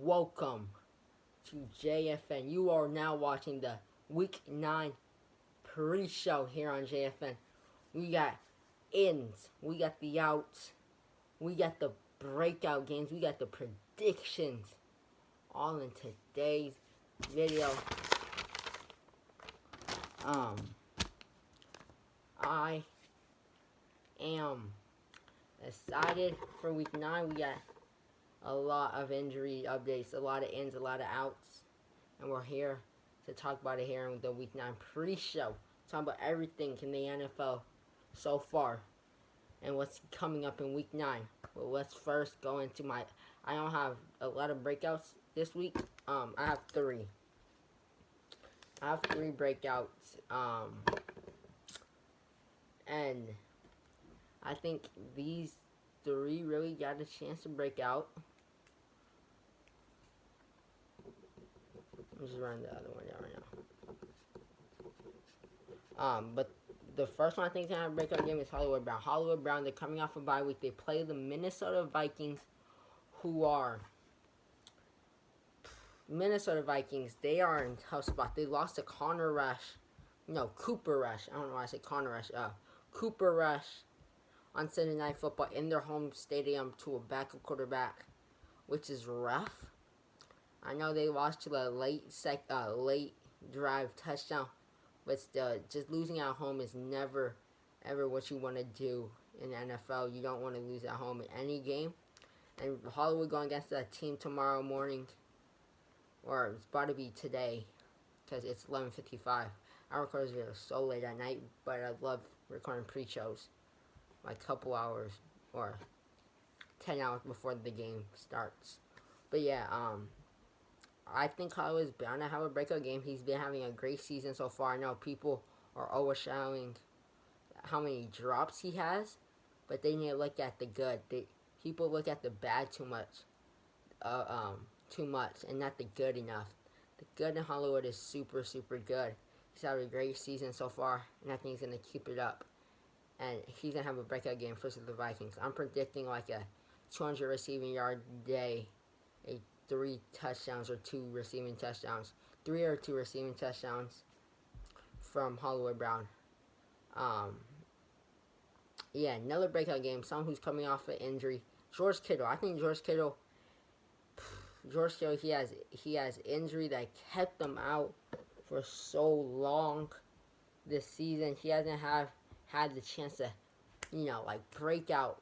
welcome to JFN. You are now watching the Week 9 pre-show here on JFN. We got ins, we got the outs, we got the breakout games, we got the predictions, all in today's video. I am excited for Week 9. We got a lot of injury updates, a lot of ins, a lot of outs, and we're here to talk about it here in the Week 9 pre-show. Talk about everything in the NFL so far and what's coming up in Week 9. But let's first go into I don't have a lot of breakouts this week. I have three. I have three breakouts. And I think these three really got a chance to break out. I'm just running the other one down right now. But the first one I think is going to have a breakout game is Hollywood Brown. Hollywood Brown, they're coming off a bye week. They play the Minnesota Vikings, who are Minnesota Vikings. They are in a tough spot. They lost to Cooper Rush. I don't know why I say Connor Rush. Cooper Rush on Sunday Night Football in their home stadium to a backup quarterback, which is rough. I know they lost to a late drive touchdown, but still, just losing at home is never, ever what you want to do in the NFL. You don't want to lose at home in any game. And Hollywood going against that team tomorrow morning, or it's about to be today, because it's 11:55. I record this video so late at night, but I love recording pre-shows, like a couple hours or 10 hours before the game starts. But yeah, I think Hollywood's bound to have a breakout game. He's been having a great season so far. I know people are overshadowing how many drops he has, but they need to look at the good. People look at the bad too much, and not the good enough. The good in Hollywood is super, super good. He's had a great season so far, and I think he's going to keep it up. And he's going to have a breakout game versus the Vikings. I'm predicting like a 200 receiving yard day, a 3 touchdowns or 2 receiving touchdowns. 3 or 2 receiving touchdowns from Hollywood Brown. Yeah, another breakout game. Someone who's coming off an injury. George Kittle. I think George Kittle, he has injury that kept him out for so long this season. He hasn't had the chance to, break out,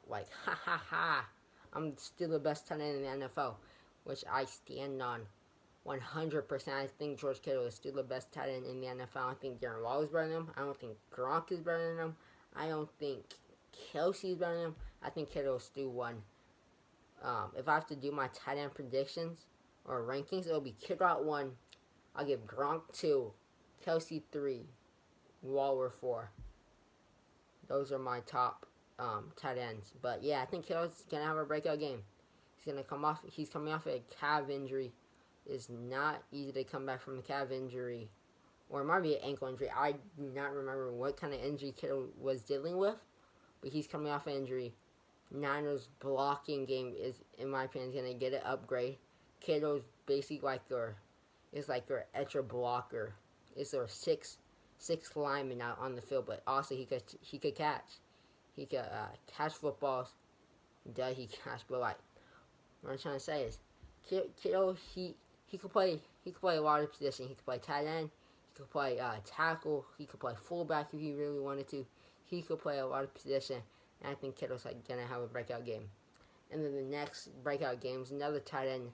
I'm still the best tight end in the NFL, which I stand on 100%. I think George Kittle is still the best tight end in the NFL. I think Darren Waller is better than him. I don't think Gronk is better than him. I don't think Kelsey is better than him. I think Kittle is still one. If I have to do my tight end predictions or rankings, it'll be Kittle at 1. I'll give Gronk 2, Kelsey 3, Waller 4. Those are my top tight ends. But yeah, I think Kittle's gonna have a breakout game. He's coming off a calf injury. It's not easy to come back from a calf injury, or it might be an ankle injury. I do not remember what kind of injury Kittle was dealing with, but he's coming off an injury. Niners blocking game is, in my opinion, gonna get an upgrade. Kittle's basically like their extra blocker. It's their six linemen out on the field, but also he could catch. He could catch footballs. Does he catch? But what I'm trying to say is, Kittle he could play a lot of positions. He could play tight end. He could play tackle. He could play fullback if he really wanted to. He could play a lot of positions, and I think Kittle's gonna have a breakout game. And then the next breakout game is another tight end.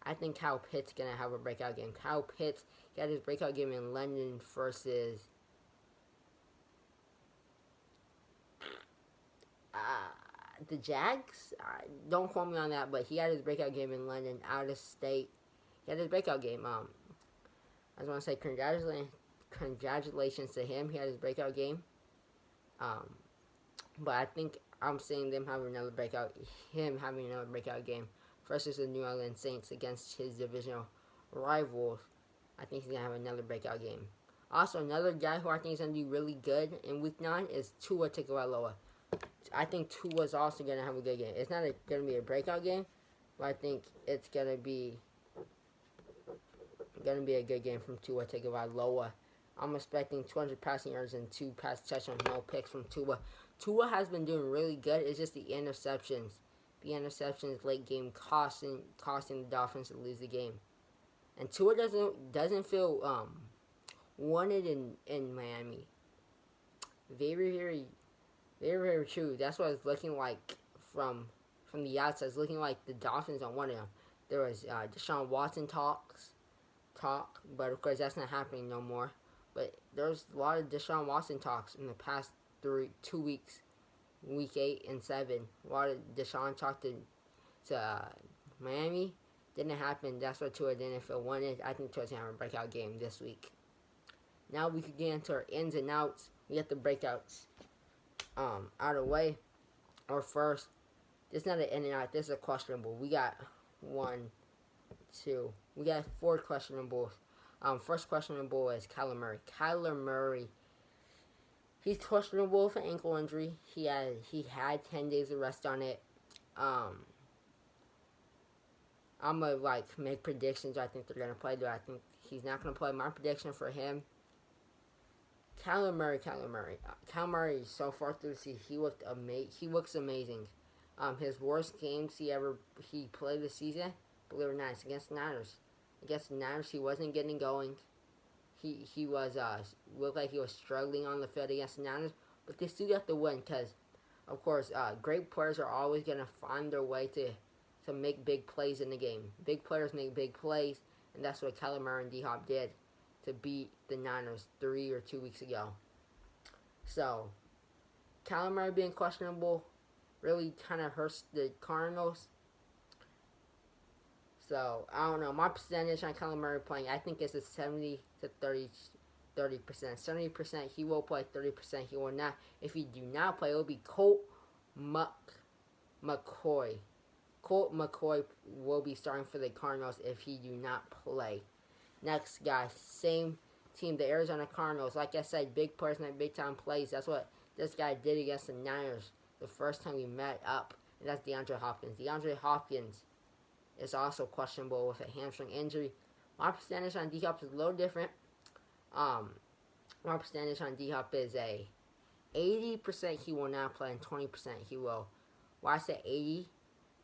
I think Kyle Pitts gonna have a breakout game. Kyle Pitts got his breakout game in London versus the Jags. Don't quote me on that, but he had his breakout game in London, out of state. He had his breakout game. I just want to say congratulations to him. He had his breakout game. But I think I'm seeing him having another breakout game versus the New Orleans Saints against his divisional rivals. I think he's going to have another breakout game. Also, another guy who I think is going to be really good in Week 9 is Tua Tagovailoa. I think Tua's also going to have a good game. It's not going to be a breakout game, but I think it's going to be gonna be a good game from Tua Tagovailoa. I'm expecting 200 passing yards and 2 pass touchdowns, no picks from Tua. Tua has been doing really good. It's just the interceptions. The interceptions late game costing the Dolphins to lose the game. And Tua doesn't feel wanted in Miami. Very, very, very, very true. That's what it's looking like from the outside. It's looking like the Dolphins don't want him. There was Deshaun Watson talk, but of course that's not happening no more. But there's a lot of Deshaun Watson talks in the past 2 weeks, week 8 and 7. A lot of Deshaun talk to Miami. Didn't happen. That's why Tua didn't feel wanted. I think Tua's going to have a breakout game this week. Now we could get into our ins and outs. We get the breakouts out of the way. Or first, this is not an in and out. This is a questionable. We got 1, 2. We got 4 questionables. First questionable is Kyler Murray. Kyler Murray, he's questionable for ankle injury. He had 10 days of rest on it. I'm going to make predictions. I think they're going to play. Do I think he's not going to play? My prediction for him, Kyler Murray. Kyler Murray, so far through the season, he looks amazing. His worst games he played this season, believe it or not, it's against the Niners. Against the Niners, he wasn't getting going. He was looked like he was struggling on the field against the Niners, but they still got the win because, of course, great players are always going to find their way to make big plays in the game. Big players make big plays, and that's what Kyler Murray and D-Hop did to beat the Niners 3 or 2 weeks ago. So, Kyler Murray being questionable really kind of hurts the Cardinals. So, I don't know. My percentage on Kyler Murray playing, I think it's a 70 to 30%. 70% he will play, 30% he will not. If he do not play, it will be Colt McCoy. Colt McCoy will be starting for the Cardinals if he do not play. Next guy, same team, the Arizona Cardinals. Like I said, big players make big time plays. That's what this guy did against the Niners the first time we met up. And that's DeAndre Hopkins. DeAndre Hopkins is also questionable with a hamstring injury. My percentage on D-Hop is a little different. My percentage on D-Hop is a 80% he will not play and 20% he will. Why I say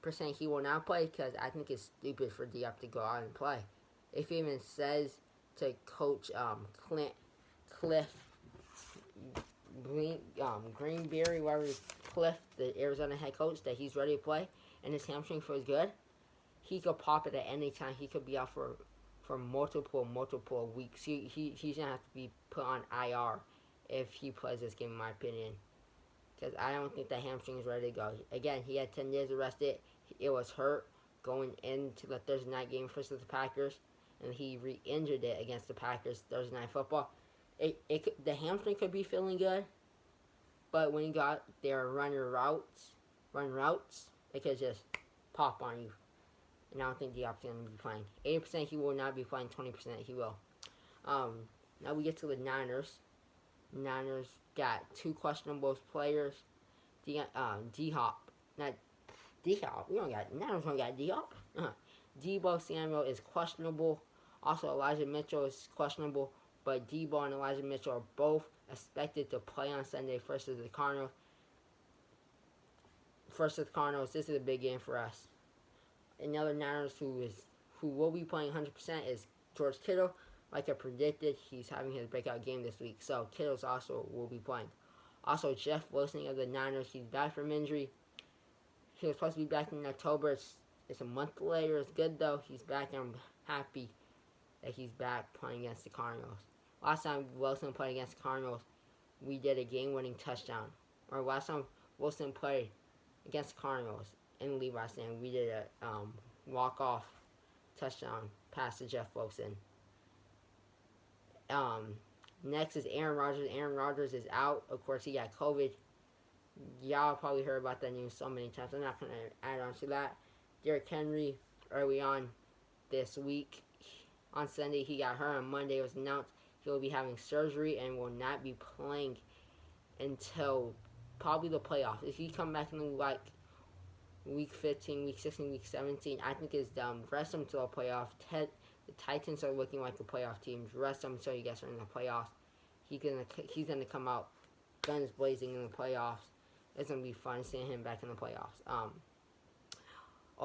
80% he will not play? Because I think it's stupid for D-Hop to go out and play. If he even says to Coach Cliff Greenberry, whatever, Cliff, the Arizona head coach, that he's ready to play and his hamstring feels good, he could pop it at any time. He could be out for multiple weeks. He's gonna have to be put on IR if he plays this game, in my opinion. Because I don't think the hamstring is ready to go. Again, he had 10 days arrested. It was hurt going into the Thursday night game versus the Packers, and he re-injured it against the Packers Thursday night football. The hamstring could be feeling good, but when you got there run routes, it could just pop on you. And I don't think D-Hop's going to be playing. 80% he will not be playing, 20% he will. Now we get to the Niners. Niners got 2 questionable players. D-Hop. Not D-Hop. Niners don't got D-Hop. Deebo Samuel is questionable. Also, Elijah Mitchell is questionable. But Deebo and Elijah Mitchell are both expected to play on Sunday versus the Cardinals. This is a big game for us. Another Niners who will be playing 100% is George Kittle. Like I predicted, he's having his breakout game this week. So Kittle's also will be playing. Also, Jeff Wilson of the Niners, he's back from injury. He was supposed to be back in October. It's a month later. It's good though. He's back, and I'm happy that he's back playing against the Cardinals. Last time Wilson played against the Cardinals, we did a game-winning touchdown. Or last time Wilson played against the Cardinals in Levi's Stadium, we did a walk-off touchdown pass to Jeff Wilson. Next is Aaron Rodgers. Aaron Rodgers is out. Of course, he got COVID. Y'all probably heard about that news so many times. I'm not going to add on to that. Derrick Henry, early on this week, on Sunday, he got hurt. On Monday, it was announced he will be having surgery and will not be playing until probably the playoffs. If he come back in week 15, week 16, week 17. I think it's dumb. Rest them to a playoff. The Titans are looking like the playoff teams. Rest them so you guys are in the playoffs. He's gonna come out guns blazing in the playoffs. It's gonna be fun seeing him back in the playoffs.